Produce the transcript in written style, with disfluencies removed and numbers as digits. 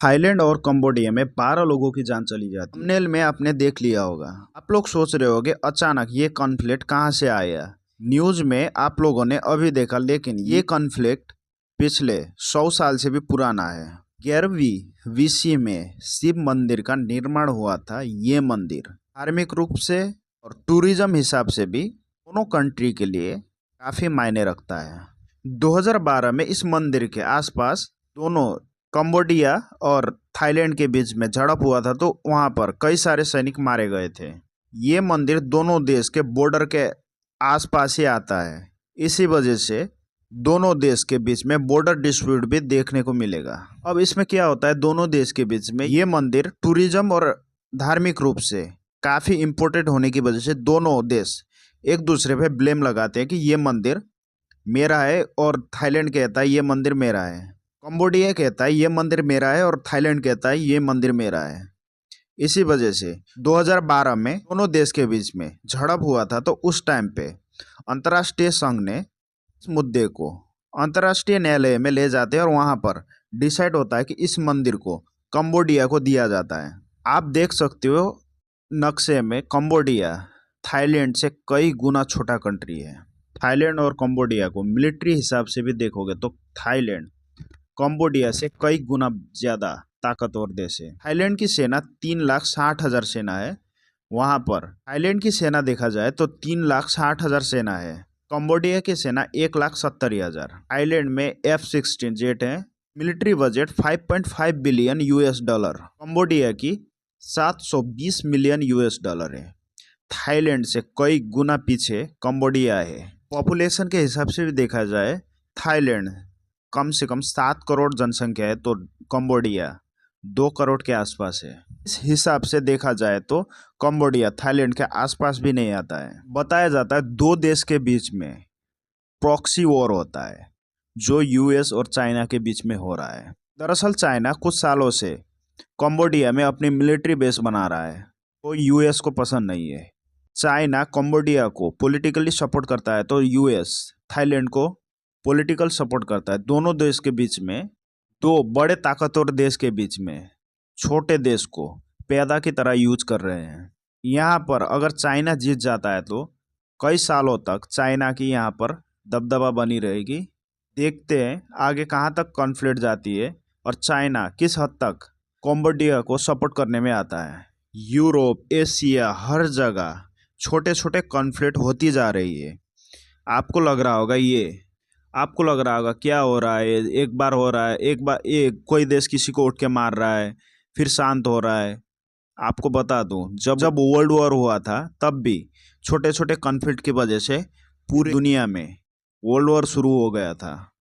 Thailand और Cambodia में 12 लोगों की जान चली जाती है। थंबनेल में आपने देख लिया होगा। आप लोग सोच रहे होंगे अचानक ये कॉन्फ्लिक्ट कहां से आया। न्यूज में आप लोगों ने अभी देखा, लेकिन ये कॉन्फ्लिक्ट पिछले 100 साल से भी पुराना है। 11वीं BC में शिव मंदिर का निर्माण हुआ था। ये मंदिर धार्मिक रूप से और टूरिज्म हिसाब से भी दोनों कंट्री के लिए काफी मायने रखता है। 2012 में इस मंदिर के आसपास दोनों कंबोडिया और थाईलैंड के बीच में झड़प हुआ था, तो वहां पर कई सारे सैनिक मारे गए थे। ये मंदिर दोनों देश के बॉर्डर के आसपास ही आता है। इसी वजह से दोनों देश के बीच में बॉर्डर डिस्प्यूट भी देखने को मिलेगा। अब इसमें क्या होता है, दोनों देश के बीच में ये मंदिर टूरिज्म और धार्मिक रूप से काफी इम्पोर्टेंट होने की वजह से दोनों देश एक दूसरे पे ब्लेम लगाते हैं कि ये मंदिर मेरा है, और थाईलैंड कहता है ये मंदिर मेरा है। कंबोडिया कहता है ये मंदिर मेरा है, और थाईलैंड कहता है ये मंदिर मेरा है। इसी वजह से 2012 में दोनों देश के बीच में झड़प हुआ था, तो उस टाइम पे अंतर्राष्ट्रीय संघ ने इस मुद्दे को अंतर्राष्ट्रीय न्यायालय में ले जाते हैं, और वहां पर डिसाइड होता है कि इस मंदिर को कंबोडिया को दिया जाता है। आप देख सकते हो नक्शे में कंबोडिया थाईलैंड से कई गुना छोटा कंट्री है। थाईलैंड और कंबोडिया को मिलिट्री हिसाब से भी देखोगे तो थाईलैंड कंबोडिया से कई गुना ज्यादा ताकतवर देश है। थाईलैंड की सेना 3,60,000 सेना है। वहां पर थाईलैंड की सेना देखा जाए तो 3,60,000 सेना है। कंबोडिया की सेना 1,70,000। थाईलैंड में F-16 जेट है। Military budget 5.5 billion $। कंबोडिया की 720 मिलियन $। है। थाईलैंड से कई गुना पीछे कंबोडिया है। पॉपुलेशन के हिसाब से भी देखा जाए थाईलैंड कम से कम 7 करोड़ जनसंख्या है, तो कंबोडिया 2 करोड़ के आसपास है। इस हिसाब से देखा जाए तो कंबोडिया थाईलैंड के आसपास भी नहीं आता है। बताया जाता है दो देश के बीच में प्रॉक्सी वॉर होता है, जो US और चाइना के बीच में हो रहा है। दरअसल चाइना कुछ सालों से कंबोडिया में अपनी मिलिट्री बेस बना रहा है, तो US को पसंद नहीं है। चाइना कंबोडिया को पॉलिटिकली सपोर्ट करता है, तो US थाईलैंड को पॉलिटिकल सपोर्ट करता है। दोनों देश के बीच में, दो बड़े ताकतवर देश के बीच में छोटे देश को पैदा की तरह यूज कर रहे हैं। यहाँ पर अगर चाइना जीत जाता है तो कई सालों तक चाइना की यहाँ पर दबदबा बनी रहेगी। देखते हैं आगे कहाँ तक कॉन्फ्लिक्ट जाती है और चाइना किस हद तक कंबोडिया को सपोर्ट करने में आता है। यूरोप, एशिया, हर जगह छोटे छोटे कॉन्फ्लिक्ट होती जा रही है। आपको लग रहा होगा क्या हो रहा है, एक बार हो रहा है, एक बार एक कोई देश किसी को उठ के मार रहा है, फिर शांत हो रहा है। आपको बता दूं, जब वर्ल्ड वॉर हुआ था तब भी छोटे छोटे कॉन्फ्लिक्ट की वजह से पूरी दुनिया में वर्ल्ड वॉर शुरू हो गया था।